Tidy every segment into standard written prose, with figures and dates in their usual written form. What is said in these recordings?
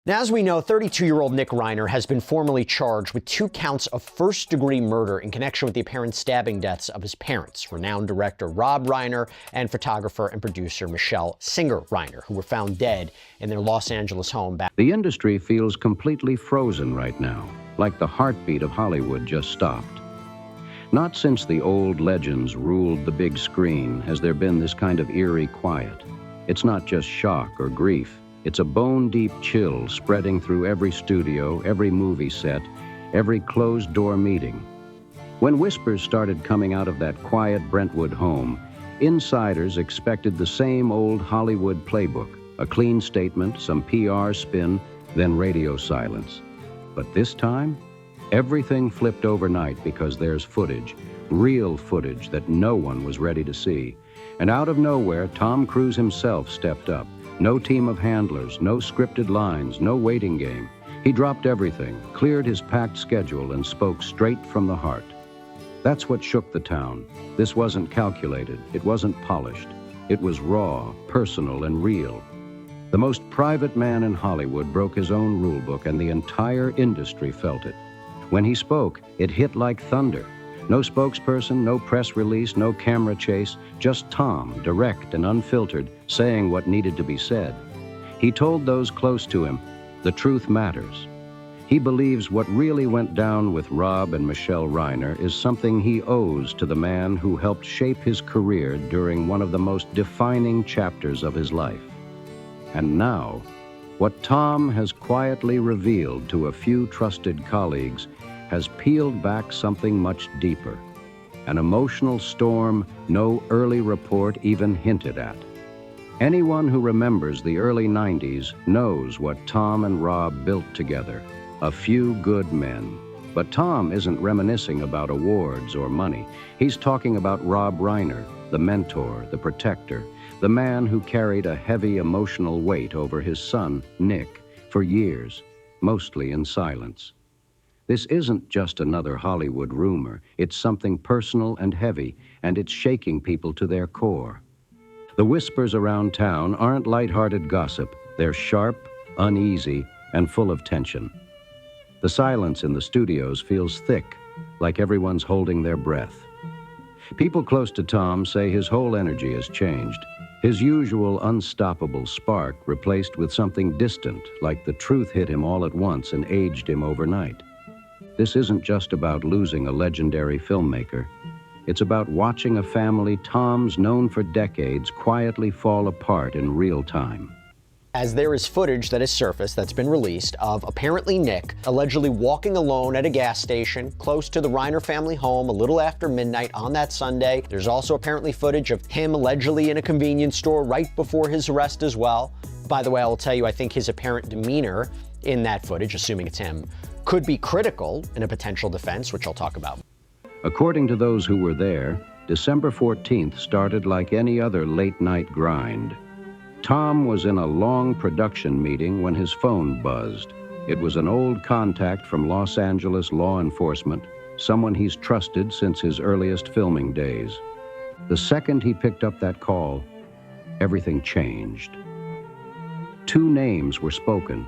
Now, as we know, 32-year-old Nick Reiner has been formally charged with 2 counts of first-degree murder in connection with the apparent stabbing deaths of his parents, renowned director Rob Reiner and photographer and producer Michelle Singer Reiner, who were found dead in their Los Angeles home back. The industry feels completely frozen right now, like the heartbeat of Hollywood just stopped. Not since the old legends ruled the big screen has there been this kind of eerie quiet. It's not just shock or grief. It's a bone-deep chill spreading through every studio, every movie set, every closed-door meeting. When whispers started coming out of that quiet Brentwood home, insiders expected the same old Hollywood playbook, a clean statement, some PR spin, then radio silence. But this time, everything flipped overnight because there's footage, real footage that no one was ready to see. And out of nowhere, Tom Cruise himself stepped up. No team of handlers, no scripted lines, no waiting game. He dropped everything, cleared his packed schedule, and spoke straight from the heart. That's what shook the town. This wasn't calculated. It wasn't polished. It was raw, personal, and real. The most private man in Hollywood broke his own rule book, and the entire industry felt it. When he spoke, it hit like thunder. No spokesperson, no press release, no camera chase, just Tom, direct and unfiltered, saying what needed to be said. He told those close to him, the truth matters. He believes what really went down with Rob and Michelle Reiner is something he owes to the man who helped shape his career during one of the most defining chapters of his life. And now, what Tom has quietly revealed to a few trusted colleagues has peeled back something much deeper, an emotional storm no early report even hinted at. Anyone who remembers the early 90s knows what Tom and Rob built together, a few good men. But Tom isn't reminiscing about awards or money. He's talking about Rob Reiner, the mentor, the protector, the man who carried a heavy emotional weight over his son, Nick, for years, mostly in silence. This isn't just another Hollywood rumor. It's something personal and heavy, and it's shaking people to their core. The whispers around town aren't lighthearted gossip. They're sharp, uneasy, and full of tension. The silence in the studios feels thick, like everyone's holding their breath. People close to Tom say his whole energy has changed. His usual unstoppable spark replaced with something distant, like the truth hit him all at once and aged him overnight. This isn't just about losing a legendary filmmaker. It's about watching a family Tom's known for decades quietly fall apart in real time. As there is footage that has surfaced that's been released of apparently Nick allegedly walking alone at a gas station close to the Reiner family home a little after midnight on that Sunday. There's also apparently footage of him allegedly in a convenience store right before his arrest as well. By the way, I will tell you, I think his apparent demeanor in that footage, assuming it's him, could be critical in a potential defense, which I'll talk about. According to those who were there, December 14th started like any other late-night grind. Tom was in a long production meeting when his phone buzzed. It was an old contact from Los Angeles law enforcement, someone he's trusted since his earliest filming days. The second he picked up that call, everything changed. 2 names were spoken,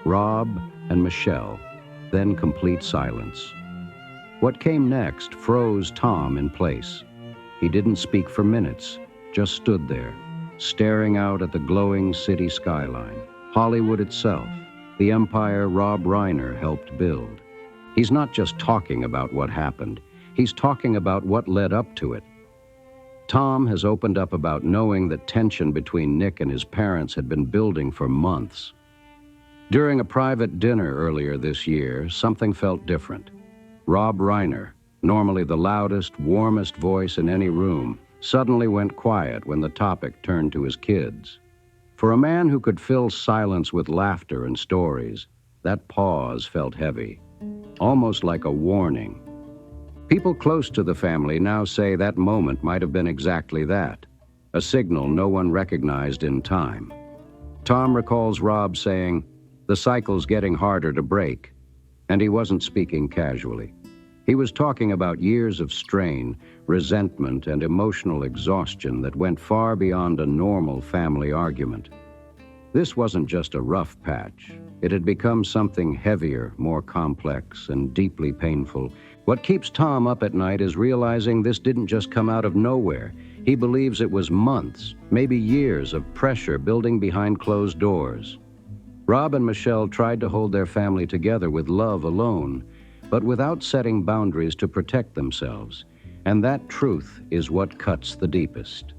Rob and Michelle, then complete silence. What came next froze Tom in place. He didn't speak for minutes, just stood there, staring out at the glowing city skyline, Hollywood itself, the empire Rob Reiner helped build. He's not just talking about what happened, he's talking about what led up to it. Tom has opened up about knowing that tension between Nick and his parents had been building for months. During a private dinner earlier this year, something felt different. Rob Reiner, normally the loudest, warmest voice in any room, suddenly went quiet when the topic turned to his kids. For a man who could fill silence with laughter and stories, that pause felt heavy, almost like a warning. People close to the family now say that moment might have been exactly that, a signal no one recognized in time. Tom recalls Rob saying, "The cycle's getting harder to break," and he wasn't speaking casually. He was talking about years of strain, resentment, and emotional exhaustion that went far beyond a normal family argument. This wasn't just a rough patch. It had become something heavier, more complex, and deeply painful. What keeps Tom up at night is realizing this didn't just come out of nowhere. He believes it was months, maybe years of pressure building behind closed doors. Rob and Michelle tried to hold their family together with love alone, but without setting boundaries to protect themselves. And that truth is what cuts the deepest.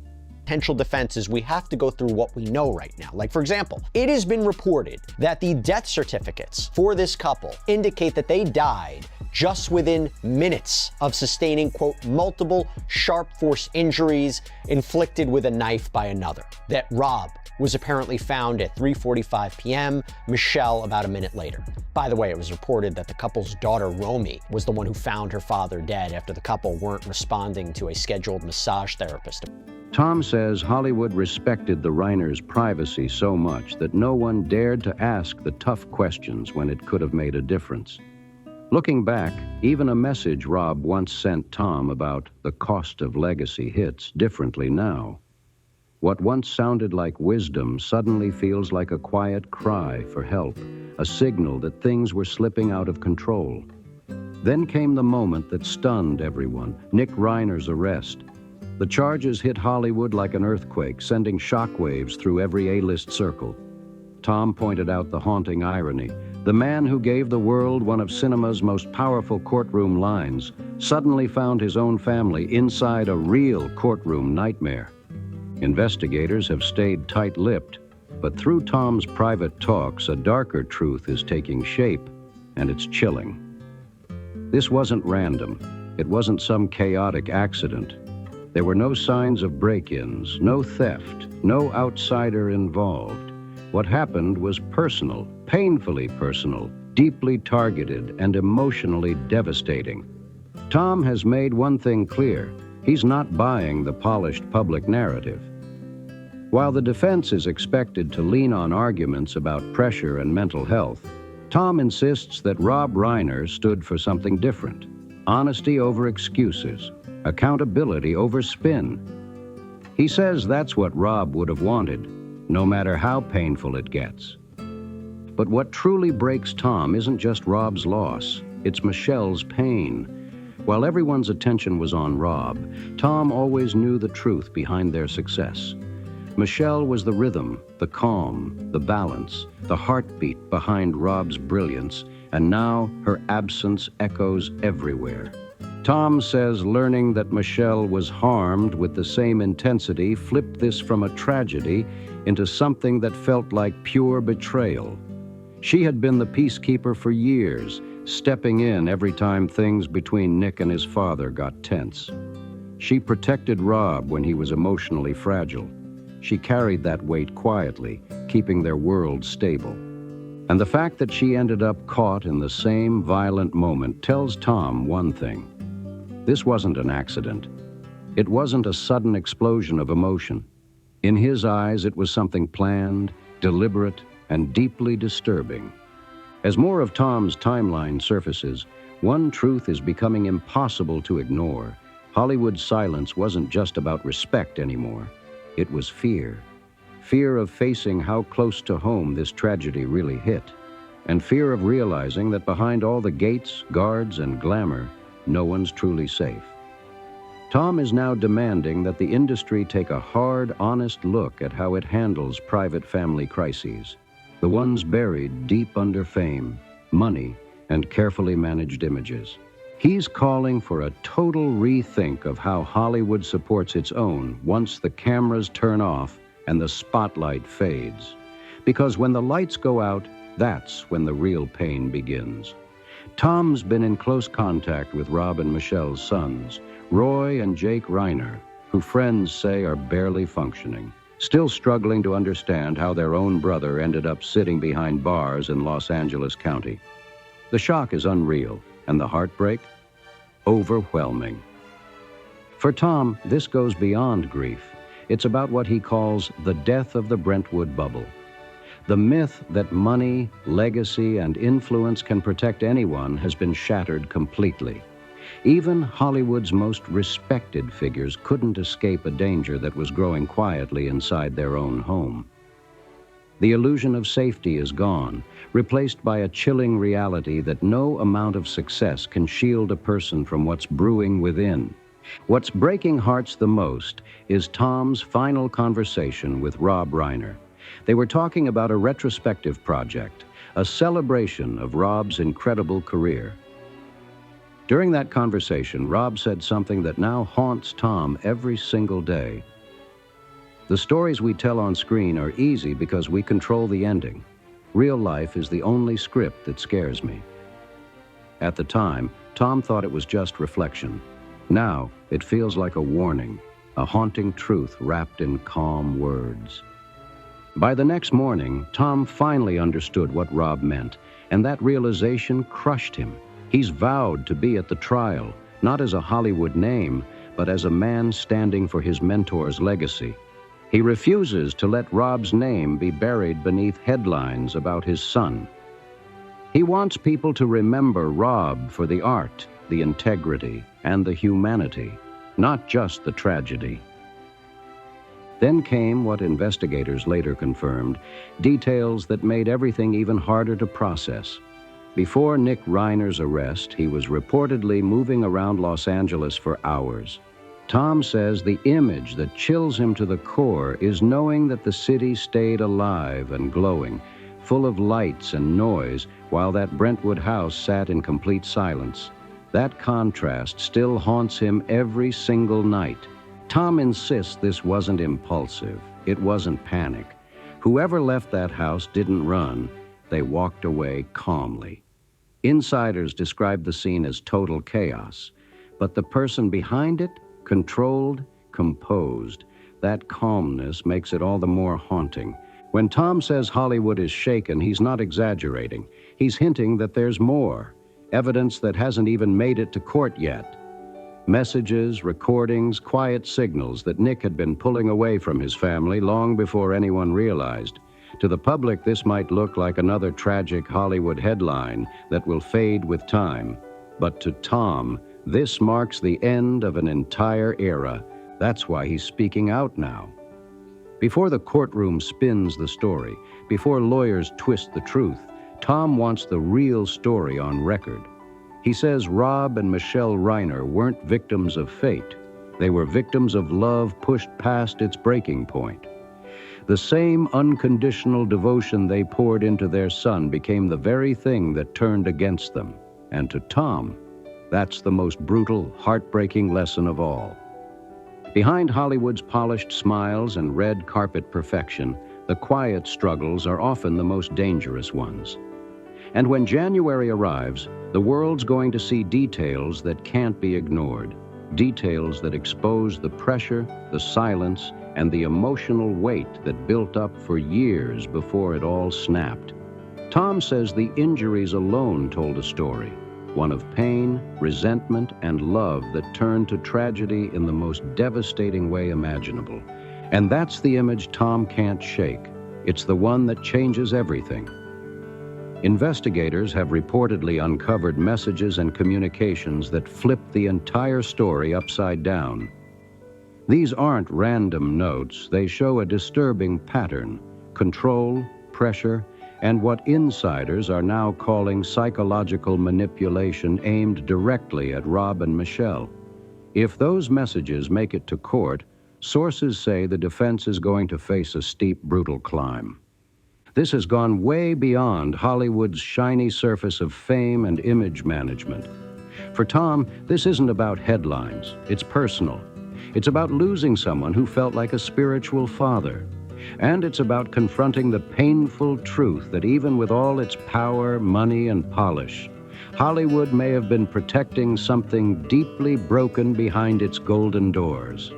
Potential defenses, we have to go through what we know right now. Like, for example, it has been reported that the death certificates for this couple indicate that they died just within minutes of sustaining, quote, multiple sharp force injuries inflicted with a knife by another. That Rob was apparently found at 3:45 p.m., Michelle about a minute later. By the way, it was reported that the couple's daughter, Romy, was the one who found her father dead after the couple weren't responding to a scheduled massage therapist. Tom says Hollywood respected the Reiners' privacy so much that no one dared to ask the tough questions when it could have made a difference. Looking back, even a message Rob once sent Tom about the cost of legacy hits differently now. What once sounded like wisdom suddenly feels like a quiet cry for help, a signal that things were slipping out of control. Then came the moment that stunned everyone, Nick Reiner's arrest. The charges hit Hollywood like an earthquake, sending shockwaves through every A-list circle. Tom pointed out the haunting irony. The man who gave the world one of cinema's most powerful courtroom lines suddenly found his own family inside a real courtroom nightmare. Investigators have stayed tight-lipped, but through Tom's private talks, a darker truth is taking shape, and it's chilling. This wasn't random. It wasn't some chaotic accident. There were no signs of break-ins, no theft, no outsider involved. What happened was personal, painfully personal, deeply targeted, and emotionally devastating. Tom has made one thing clear. He's not buying the polished public narrative. While the defense is expected to lean on arguments about pressure and mental health, Tom insists that Rob Reiner stood for something different. Honesty over excuses, accountability over spin. He says that's what Rob would have wanted, no matter how painful it gets. But what truly breaks Tom isn't just Rob's loss, it's Michelle's pain. While everyone's attention was on Rob, Tom always knew the truth behind their success. Michelle was the rhythm, the calm, the balance, the heartbeat behind Rob's brilliance, and now her absence echoes everywhere. Tom says learning that Michelle was harmed with the same intensity flipped this from a tragedy into something that felt like pure betrayal. She had been the peacekeeper for years, stepping in every time things between Nick and his father got tense. She protected Rob when he was emotionally fragile. She carried that weight quietly, keeping their world stable. And the fact that she ended up caught in the same violent moment tells Tom one thing. This wasn't an accident. It wasn't a sudden explosion of emotion. In his eyes, it was something planned, deliberate, and deeply disturbing. As more of Tom's timeline surfaces, one truth is becoming impossible to ignore. Hollywood's silence wasn't just about respect anymore. It was fear. Fear of facing how close to home this tragedy really hit, and fear of realizing that behind all the gates, guards, and glamour, no one's truly safe. Tom is now demanding that the industry take a hard, honest look at how it handles private family crises, the ones buried deep under fame, money, and carefully managed images. He's calling for a total rethink of how Hollywood supports its own once the cameras turn off and the spotlight fades. Because when the lights go out, that's when the real pain begins. Tom's been in close contact with Rob and Michelle's sons, Roy and Jake Reiner, who friends say are barely functioning, still struggling to understand how their own brother ended up sitting behind bars in Los Angeles County. The shock is unreal, and the heartbreak? Overwhelming. For Tom, this goes beyond grief. It's about what he calls the death of the Brentwood bubble. The myth that money, legacy, and influence can protect anyone has been shattered completely. Even Hollywood's most respected figures couldn't escape a danger that was growing quietly inside their own home. The illusion of safety is gone, replaced by a chilling reality that no amount of success can shield a person from what's brewing within. What's breaking hearts the most is Tom's final conversation with Rob Reiner. They were talking about a retrospective project, a celebration of Rob's incredible career. During that conversation, Rob said something that now haunts Tom every single day. The stories we tell on screen are easy because we control the ending. Real life is the only script that scares me. At the time, Tom thought it was just reflection. Now, it feels like a warning, a haunting truth wrapped in calm words. By the next morning, Tom finally understood what Rob meant, and that realization crushed him. He's vowed to be at the trial, not as a Hollywood name, but as a man standing for his mentor's legacy. He refuses to let Rob's name be buried beneath headlines about his son. He wants people to remember Rob for the art, the integrity, and the humanity, not just the tragedy. Then came what investigators later confirmed, details that made everything even harder to process. Before Nick Reiner's arrest, he was reportedly moving around Los Angeles for hours. Tom says the image that chills him to the core is knowing that the city stayed alive and glowing, full of lights and noise, while that Brentwood house sat in complete silence. That contrast still haunts him every single night. Tom insists this wasn't impulsive. It wasn't panic. Whoever left that house didn't run. They walked away calmly. Insiders described the scene as total chaos, but the person behind it, controlled, composed. That calmness makes it all the more haunting. When Tom says Hollywood is shaken, he's not exaggerating. He's hinting that there's more, evidence that hasn't even made it to court yet. Messages, recordings, quiet signals that Nick had been pulling away from his family long before anyone realized. To the public, this might look like another tragic Hollywood headline that will fade with time. But to Tom, this marks the end of an entire era. That's why he's speaking out now. Before the courtroom spins the story, before lawyers twist the truth, Tom wants the real story on record. He says Rob and Michelle Reiner weren't victims of fate. They were victims of love pushed past its breaking point. The same unconditional devotion they poured into their son became the very thing that turned against them. And to Tom, that's the most brutal, heartbreaking lesson of all. Behind Hollywood's polished smiles and red carpet perfection, the quiet struggles are often the most dangerous ones. And when January arrives, the world's going to see details that can't be ignored, details that expose the pressure, the silence, and the emotional weight that built up for years before it all snapped. Tom says the injuries alone told a story, one of pain, resentment, and love that turned to tragedy in the most devastating way imaginable. And that's the image Tom can't shake. It's the one that changes everything. Investigators have reportedly uncovered messages and communications that flip the entire story upside down. These aren't random notes. They show a disturbing pattern: control, pressure, and what insiders are now calling psychological manipulation aimed directly at Rob and Michelle. If those messages make it to court, sources say the defense is going to face a steep, brutal climb. This has gone way beyond Hollywood's shiny surface of fame and image management. For Tom, this isn't about headlines. It's personal. It's about losing someone who felt like a spiritual father. And it's about confronting the painful truth that even with all its power, money, and polish, Hollywood may have been protecting something deeply broken behind its golden doors.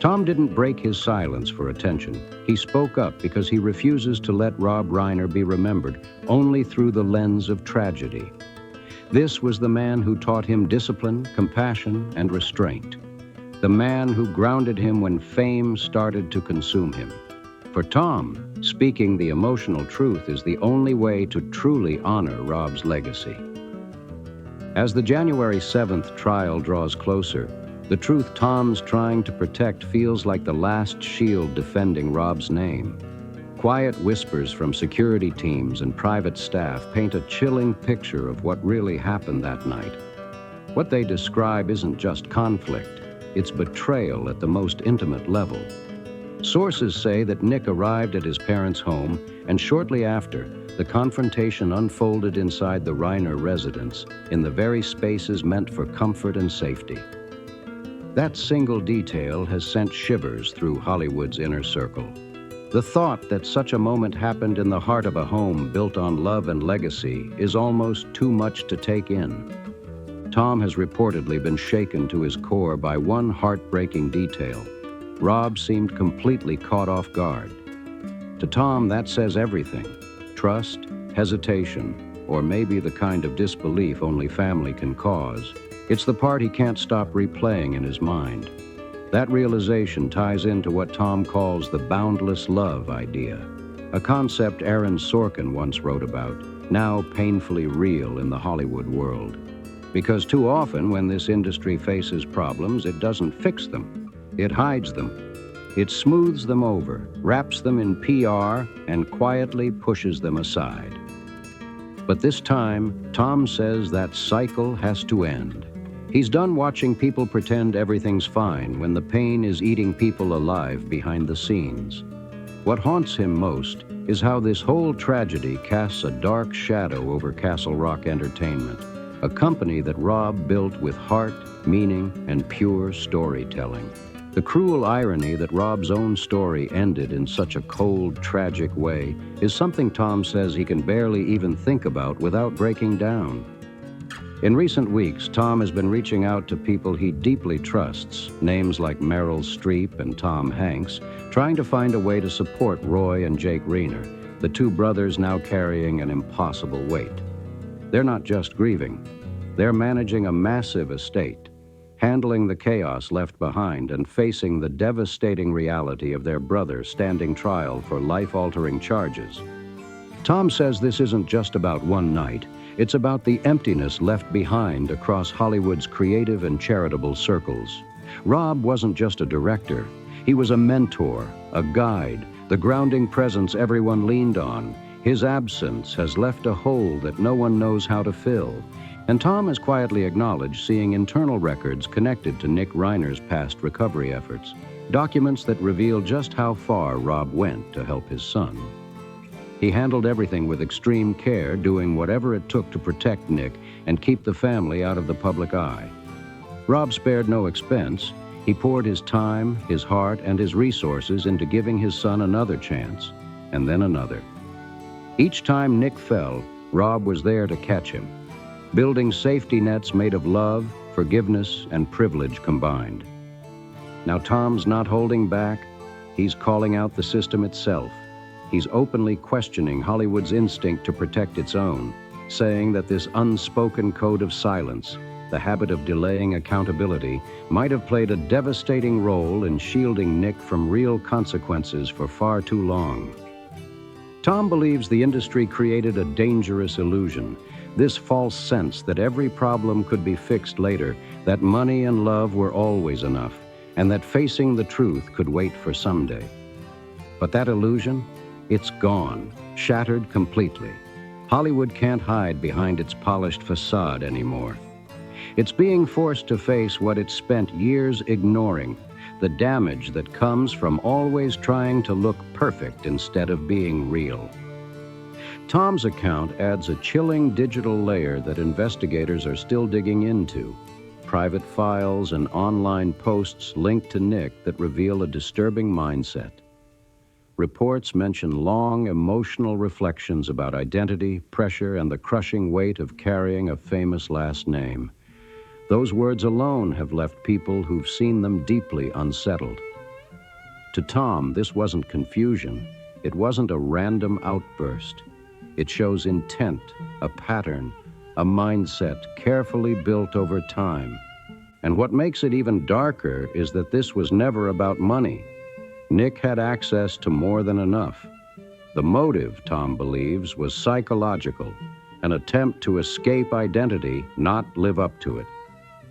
Tom didn't break his silence for attention. He spoke up because he refuses to let Rob Reiner be remembered only through the lens of tragedy. This was the man who taught him discipline, compassion, and restraint. The man who grounded him when fame started to consume him. For Tom, speaking the emotional truth is the only way to truly honor Rob's legacy. As the January 7th trial draws closer, the truth Tom's trying to protect feels like the last shield defending Rob's name. Quiet whispers from security teams and private staff paint a chilling picture of what really happened that night. What they describe isn't just conflict, it's betrayal at the most intimate level. Sources say that Nick arrived at his parents' home, and shortly after, the confrontation unfolded inside the Reiner residence, in the very spaces meant for comfort and safety. That single detail has sent shivers through Hollywood's inner circle. The thought that such a moment happened in the heart of a home built on love and legacy is almost too much to take in. Tom has reportedly been shaken to his core by one heartbreaking detail. Rob seemed completely caught off guard. To Tom, that says everything. Trust, hesitation, or maybe the kind of disbelief only family can cause. It's the part he can't stop replaying in his mind. That realization ties into what Tom calls the boundless love idea, a concept Aaron Sorkin once wrote about, now painfully real in the Hollywood world. Because too often when this industry faces problems, it doesn't fix them. It hides them. It smooths them over, wraps them in PR, and quietly pushes them aside. But this time, Tom says that cycle has to end. He's done watching people pretend everything's fine when the pain is eating people alive behind the scenes. What haunts him most is how this whole tragedy casts a dark shadow over Castle Rock Entertainment, a company that Rob built with heart, meaning, and pure storytelling. The cruel irony that Rob's own story ended in such a cold, tragic way is something Tom says he can barely even think about without breaking down. In recent weeks, Tom has been reaching out to people he deeply trusts, names like Meryl Streep and Tom Hanks, trying to find a way to support Roy and Jake Reiner, the two brothers now carrying an impossible weight. They're not just grieving. They're managing a massive estate, handling the chaos left behind and facing the devastating reality of their brother standing trial for life-altering charges. Tom says this isn't just about one night. It's about the emptiness left behind across Hollywood's creative and charitable circles. Rob wasn't just a director. He was a mentor, a guide, the grounding presence everyone leaned on. His absence has left a hole that no one knows how to fill. And Tom has quietly acknowledged seeing internal records connected to Nick Reiner's past recovery efforts, documents that reveal just how far Rob went to help his son. He handled everything with extreme care, doing whatever it took to protect Nick and keep the family out of the public eye. Rob spared no expense. He poured his time, his heart, and his resources into giving his son another chance, and then another. Each time Nick fell, Rob was there to catch him, building safety nets made of love, forgiveness, and privilege combined. Now Tom's not holding back. He's calling out the system itself. He's openly questioning Hollywood's instinct to protect its own, saying that this unspoken code of silence, the habit of delaying accountability, might have played a devastating role in shielding Nick from real consequences for far too long. Tom believes the industry created a dangerous illusion, this false sense that every problem could be fixed later, that money and love were always enough, and that facing the truth could wait for someday. But that illusion? It's gone, shattered completely. Hollywood can't hide behind its polished facade anymore. It's being forced to face what it spent years ignoring, the damage that comes from always trying to look perfect instead of being real. Tom's account adds a chilling digital layer that investigators are still digging into. Private files and online posts linked to Nick that reveal a disturbing mindset. Reports mention long, emotional reflections about identity, pressure, and the crushing weight of carrying a famous last name. Those words alone have left people who've seen them deeply unsettled. To Tom, this wasn't confusion. It wasn't a random outburst. It shows intent, a pattern, a mindset carefully built over time. And what makes it even darker is that this was never about money. Nick had access to more than enough. The motive, Tom believes, was psychological, an attempt to escape identity, not live up to it.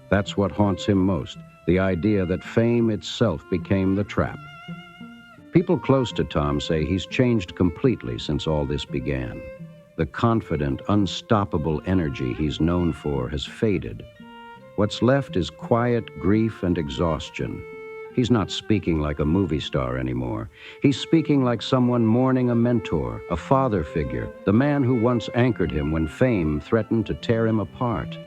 That's what haunts him most, the idea that fame itself became the trap. People close to Tom say he's changed completely since all this began. The confident, unstoppable energy he's known for has faded. What's left is quiet grief and exhaustion. He's not speaking like a movie star anymore. He's speaking like someone mourning a mentor, a father figure, the man who once anchored him when fame threatened to tear him apart.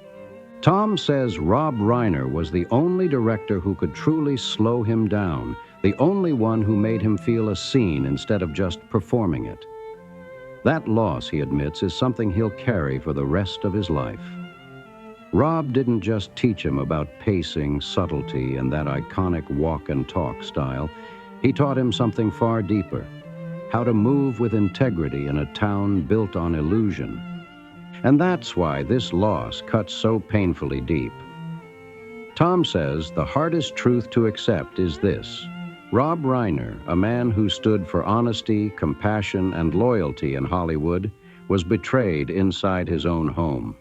Tom says Rob Reiner was the only director who could truly slow him down, the only one who made him feel a scene instead of just performing it. That loss, he admits, is something he'll carry for the rest of his life. Rob didn't just teach him about pacing, subtlety, and that iconic walk and talk style. He taught him something far deeper: how to move with integrity in a town built on illusion. And that's why this loss cuts so painfully deep. Tom says the hardest truth to accept is this: Rob Reiner, a man who stood for honesty, compassion, and loyalty in Hollywood, was betrayed inside his own home.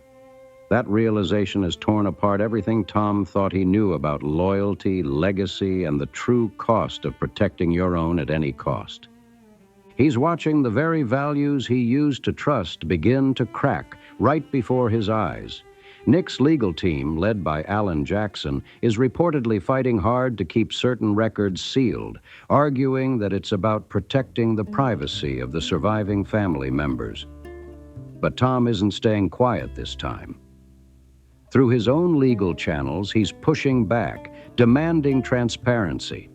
That realization has torn apart everything Tom thought he knew about loyalty, legacy, and the true cost of protecting your own at any cost. He's watching the very values he used to trust begin to crack right before his eyes. Nick's legal team, led by Alan Jackson, is reportedly fighting hard to keep certain records sealed, arguing that it's about protecting the privacy of the surviving family members. But Tom isn't staying quiet this time. Through his own legal channels, he's pushing back, demanding transparency.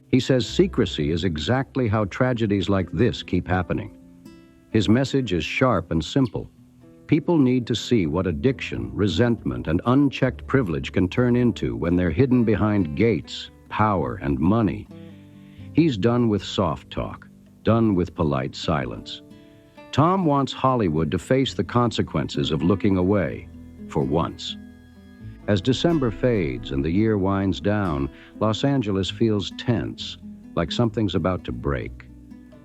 He says secrecy is exactly how tragedies like this keep happening. His message is sharp and simple. People need to see what addiction, resentment, and unchecked privilege can turn into when they're hidden behind gates, power, and money. He's done with soft talk, done with polite silence. Tom wants Hollywood to face the consequences of looking away, for once. As December fades and the year winds down, Los Angeles feels tense, like something's about to break.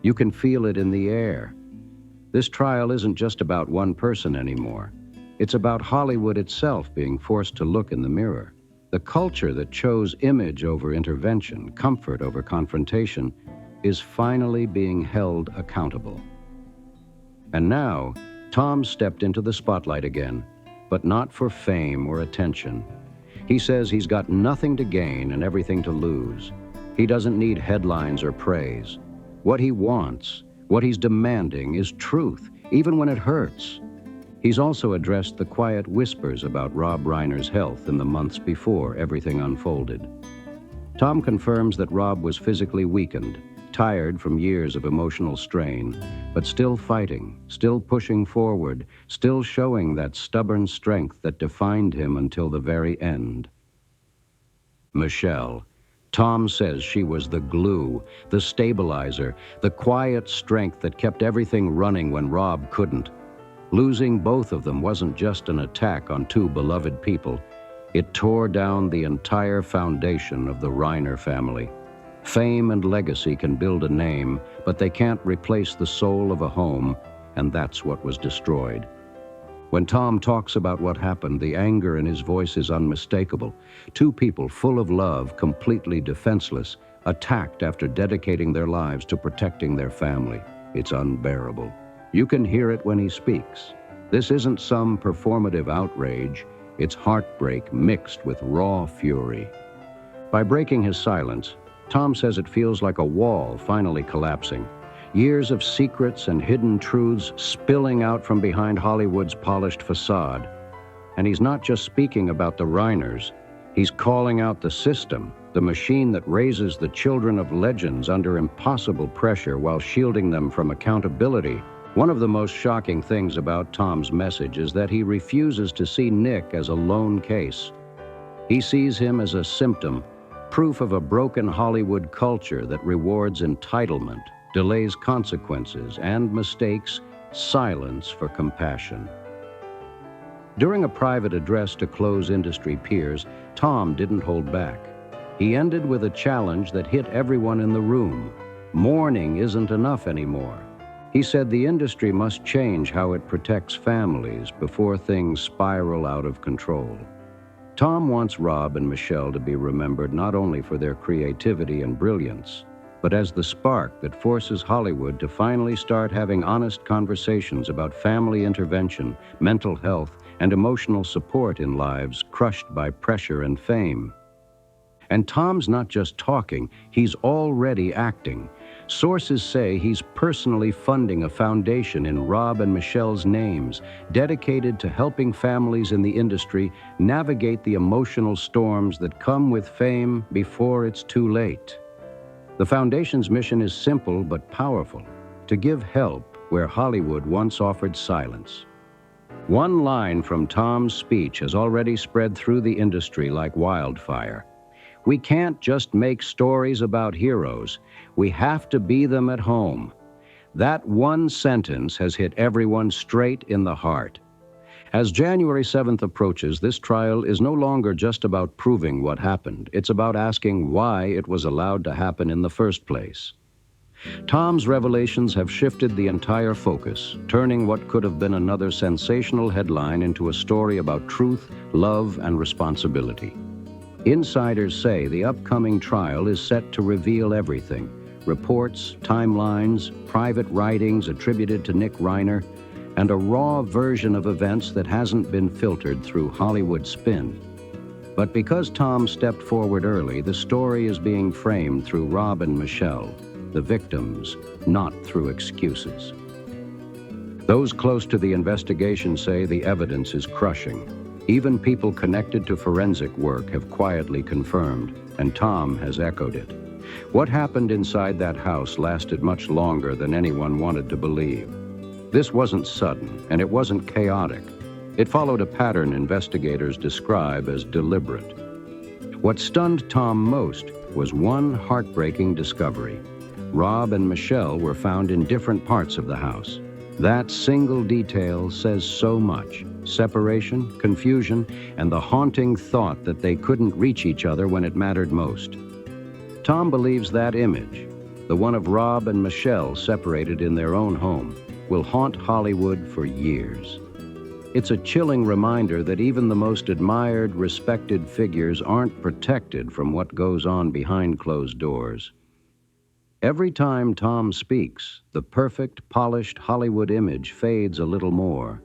You can feel it in the air. This trial isn't just about one person anymore. It's about Hollywood itself being forced to look in the mirror. The culture that chose image over intervention, comfort over confrontation, is finally being held accountable. And now, Tom stepped into the spotlight again, but not for fame or attention. He says he's got nothing to gain and everything to lose. He doesn't need headlines or praise. What he wants, what he's demanding, is truth, even when it hurts. He's also addressed the quiet whispers about Rob Reiner's health in the months before everything unfolded. Tom confirms that Rob was physically weakened, tired from years of emotional strain, but still fighting, still pushing forward, still showing that stubborn strength that defined him until the very end. Michelle. Tom says she was the glue, the stabilizer, the quiet strength that kept everything running when Rob couldn't. Losing both of them wasn't just an attack on two beloved people. It tore down the entire foundation of the Reiner family. Fame and legacy can build a name, but they can't replace the soul of a home, and that's what was destroyed. When Tom talks about what happened, the anger in his voice is unmistakable. Two people full of love, completely defenseless, attacked after dedicating their lives to protecting their family. It's unbearable. You can hear it when he speaks. This isn't some performative outrage. It's heartbreak mixed with raw fury. By breaking his silence, Tom says it feels like a wall finally collapsing. Years of secrets and hidden truths spilling out from behind Hollywood's polished facade. And he's not just speaking about the Reiners. He's calling out the system, the machine that raises the children of legends under impossible pressure while shielding them from accountability. One of the most shocking things about Tom's message is that he refuses to see Nick as a lone case. He sees him as a symptom, proof of a broken Hollywood culture that rewards entitlement, delays consequences, and mistakes silence for compassion. During a private address to close industry peers, Tom didn't hold back. He ended with a challenge that hit everyone in the room. Mourning isn't enough anymore. He said the industry must change how it protects families before things spiral out of control. Tom wants Rob and Michelle to be remembered not only for their creativity and brilliance, but as the spark that forces Hollywood to finally start having honest conversations about family intervention, mental health, and emotional support in lives crushed by pressure and fame. And Tom's not just talking, he's already acting. Sources say he's personally funding a foundation in Rob and Michelle's names, dedicated to helping families in the industry navigate the emotional storms that come with fame before it's too late. The foundation's mission is simple but powerful: to give help where Hollywood once offered silence. One line from Tom's speech has already spread through the industry like wildfire. We can't just make stories about heroes. We have to be them at home. That one sentence has hit everyone straight in the heart. As January 7th approaches, this trial is no longer just about proving what happened. It's about asking why it was allowed to happen in the first place. Tom's revelations have shifted the entire focus, turning what could have been another sensational headline into a story about truth, love, and responsibility. Insiders say the upcoming trial is set to reveal everything: reports, timelines, private writings attributed to Nick Reiner, and a raw version of events that hasn't been filtered through Hollywood spin. But because Tom stepped forward early, the story is being framed through Rob and Michelle, the victims, not through excuses. Those close to the investigation say the evidence is crushing. Even people connected to forensic work have quietly confirmed, and Tom has echoed it. What happened inside that house lasted much longer than anyone wanted to believe. This wasn't sudden, and it wasn't chaotic. It followed a pattern investigators describe as deliberate. What stunned Tom most was one heartbreaking discovery. Rob and Michelle were found in different parts of the house. That single detail says so much: separation, confusion, and the haunting thought that they couldn't reach each other when it mattered most. Tom believes that image, the one of Rob and Michelle separated in their own home, will haunt Hollywood for years. It's a chilling reminder that even the most admired, respected figures aren't protected from what goes on behind closed doors. Every time Tom speaks, the perfect, polished Hollywood image fades a little more,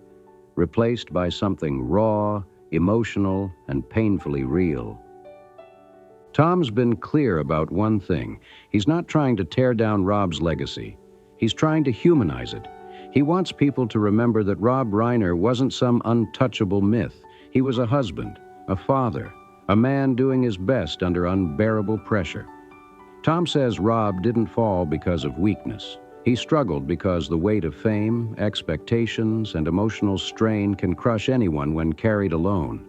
replaced by something raw, emotional, and painfully real. Tom's been clear about one thing. He's not trying to tear down Rob's legacy. He's trying to humanize it. He wants people to remember that Rob Reiner wasn't some untouchable myth. He was a husband, a father, a man doing his best under unbearable pressure. Tom says Rob didn't fall because of weakness. He struggled because the weight of fame, expectations, and emotional strain can crush anyone when carried alone.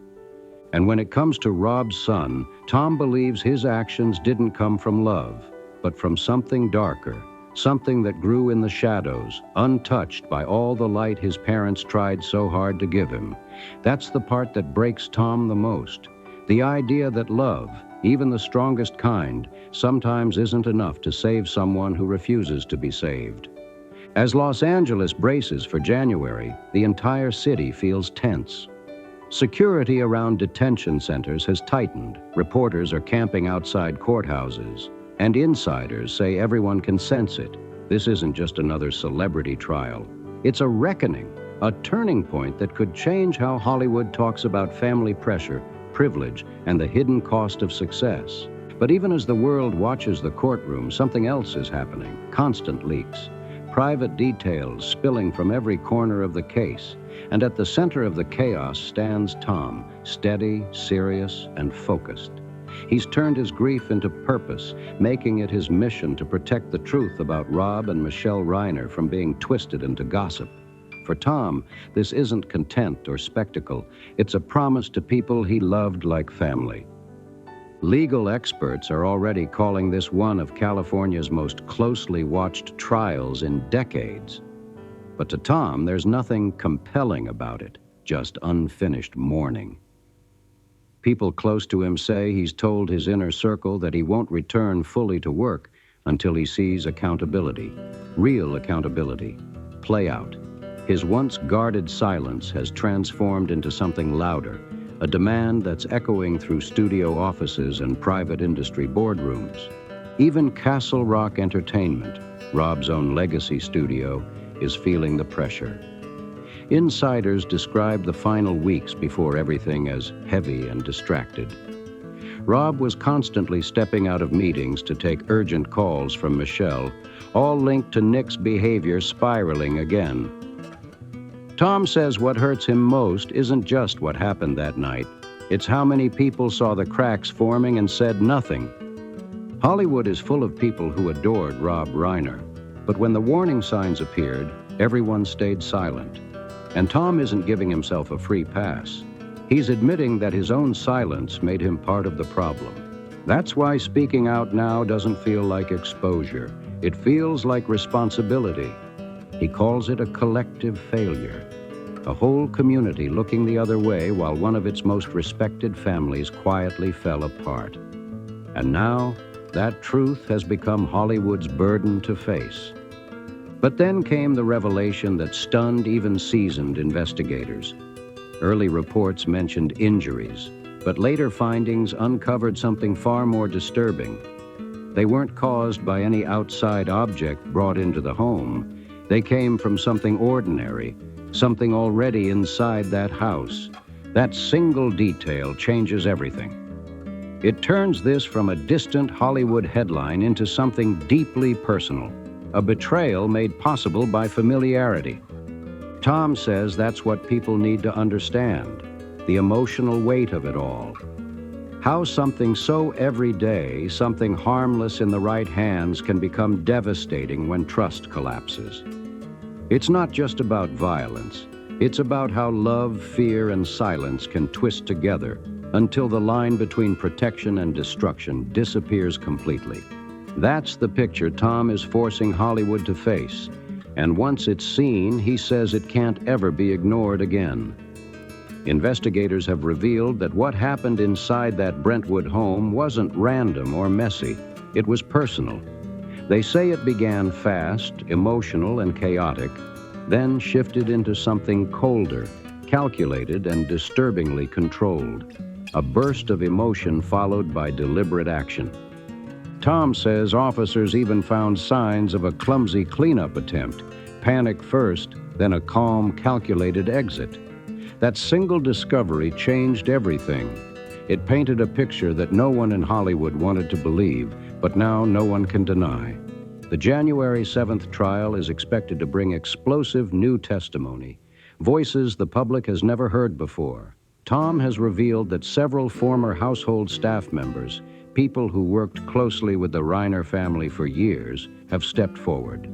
And when it comes to Rob's son, Tom believes his actions didn't come from love, but from something darker, something that grew in the shadows, untouched by all the light his parents tried so hard to give him. That's the part that breaks Tom the most. The idea that love, even the strongest kind, sometimes isn't enough to save someone who refuses to be saved. As Los Angeles braces for January, the entire city feels tense. Security around detention centers has tightened. Reporters are camping outside courthouses, and insiders say everyone can sense it. This isn't just another celebrity trial. It's a reckoning, a turning point that could change how Hollywood talks about family pressure, privilege, and the hidden cost of success. But even as the world watches the courtroom, something else is happening. Constant leaks, private details spilling from every corner of the case. And at the center of the chaos stands Tom, steady, serious, and focused. He's turned his grief into purpose, making it his mission to protect the truth about Rob and Michelle Reiner from being twisted into gossip. For Tom, this isn't content or spectacle. It's a promise to people he loved like family. Legal experts are already calling this one of California's most closely watched trials in decades. But to Tom, there's nothing compelling about it, just unfinished mourning. People close to him say he's told his inner circle that he won't return fully to work until he sees accountability, real accountability, play out. His once guarded silence has transformed into something louder, a demand that's echoing through studio offices and private industry boardrooms. Even Castle Rock Entertainment, Rob's own legacy studio, is feeling the pressure. Insiders describe the final weeks before everything as heavy and distracted. Rob was constantly stepping out of meetings to take urgent calls from Michelle, all linked to Nick's behavior spiraling again. Tom says what hurts him most isn't just what happened that night. It's how many people saw the cracks forming and said nothing. Hollywood is full of people who adored Rob Reiner, but when the warning signs appeared, everyone stayed silent. And Tom isn't giving himself a free pass. He's admitting that his own silence made him part of the problem. That's why speaking out now doesn't feel like exposure. It feels like responsibility. He calls it a collective failure. A whole community looking the other way while one of its most respected families quietly fell apart. And now, that truth has become Hollywood's burden to face. But then came the revelation that stunned even seasoned investigators. Early reports mentioned injuries, but later findings uncovered something far more disturbing. They weren't caused by any outside object brought into the home. They came from something ordinary, something already inside that house. That single detail changes everything. It turns this from a distant Hollywood headline into something deeply personal, a betrayal made possible by familiarity. Tom says that's what people need to understand, the emotional weight of it all. How something so everyday, something harmless in the right hands, can become devastating when trust collapses. It's not just about violence. It's about how love, fear, and silence can twist together until the line between protection and destruction disappears completely. That's the picture Tom is forcing Hollywood to face. And once it's seen, he says it can't ever be ignored again. Investigators have revealed that what happened inside that Brentwood home wasn't random or messy. It was personal. They say it began fast, emotional, and chaotic, then shifted into something colder, calculated, and disturbingly controlled. A burst of emotion followed by deliberate action. Tom says officers even found signs of a clumsy cleanup attempt, panic first, then a calm, calculated exit. That single discovery changed everything. It painted a picture that no one in Hollywood wanted to believe, but now no one can deny. The January 7th trial is expected to bring explosive new testimony, voices the public has never heard before. Tom has revealed that several former household staff members, people who worked closely with the Reiner family for years, have stepped forward.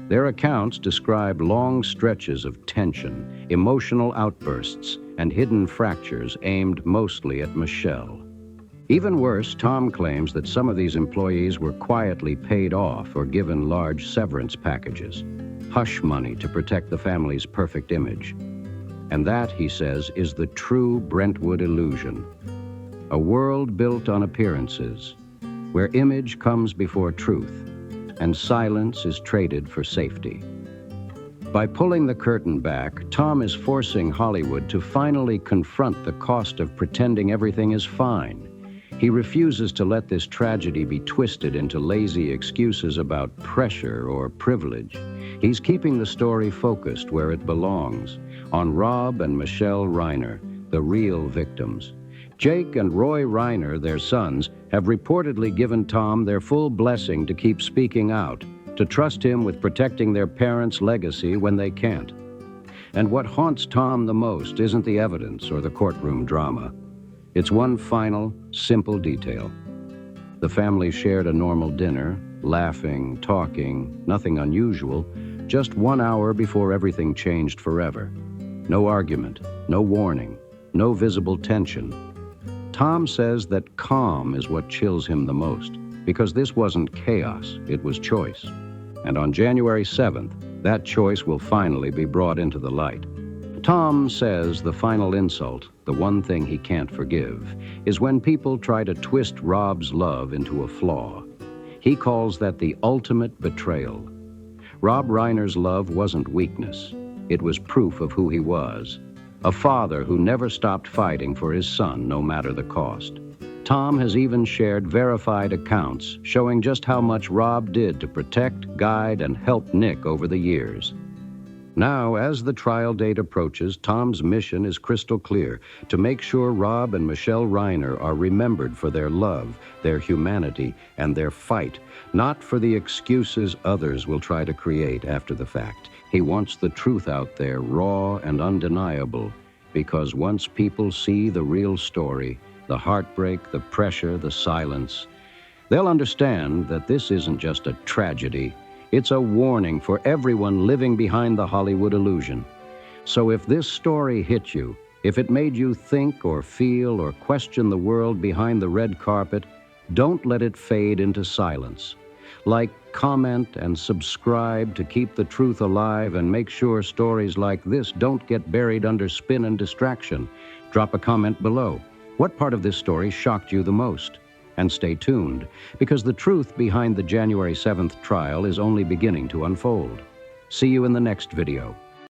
Their accounts describe long stretches of tension, emotional outbursts, and hidden fractures aimed mostly at Michelle. Even worse, Tom claims that some of these employees were quietly paid off or given large severance packages, hush money to protect the family's perfect image. And that, he says, is the true Brentwood illusion. A world built on appearances, where image comes before truth, and silence is traded for safety. By pulling the curtain back, Tom is forcing Hollywood to finally confront the cost of pretending everything is fine. He refuses to let this tragedy be twisted into lazy excuses about pressure or privilege. He's keeping the story focused where it belongs, on Rob and Michelle Reiner, the real victims. Jake and Roy Reiner, their sons, have reportedly given Tom their full blessing to keep speaking out, to trust him with protecting their parents' legacy when they can't. And what haunts Tom the most isn't the evidence or the courtroom drama. It's one final, simple detail. The family shared a normal dinner, laughing, talking, nothing unusual, just 1 hour before everything changed forever. No argument, no warning, no visible tension. Tom says that calm is what chills him the most, because this wasn't chaos, it was choice. And on January 7th, that choice will finally be brought into the light. Tom says the final insult, the one thing he can't forgive, is when people try to twist Rob's love into a flaw. He calls that the ultimate betrayal. Rob Reiner's love wasn't weakness. It was proof of who he was. A father who never stopped fighting for his son, no matter the cost. Tom has even shared verified accounts showing just how much Rob did to protect, guide, and help Nick over the years. Now, as the trial date approaches, Tom's mission is crystal clear: to make sure Rob and Michelle Reiner are remembered for their love, their humanity, and their fight, not for the excuses others will try to create after the fact. He wants the truth out there, raw and undeniable, because once people see the real story, the heartbreak, the pressure, the silence, they'll understand that this isn't just a tragedy. It's a warning for everyone living behind the Hollywood illusion. So if this story hit you, if it made you think or feel or question the world behind the red carpet, don't let it fade into silence. Like, comment, and subscribe to keep the truth alive and make sure stories like this don't get buried under spin and distraction. Drop a comment below. What part of this story shocked you the most? And stay tuned, because the truth behind the January 7th trial is only beginning to unfold. See you in the next video.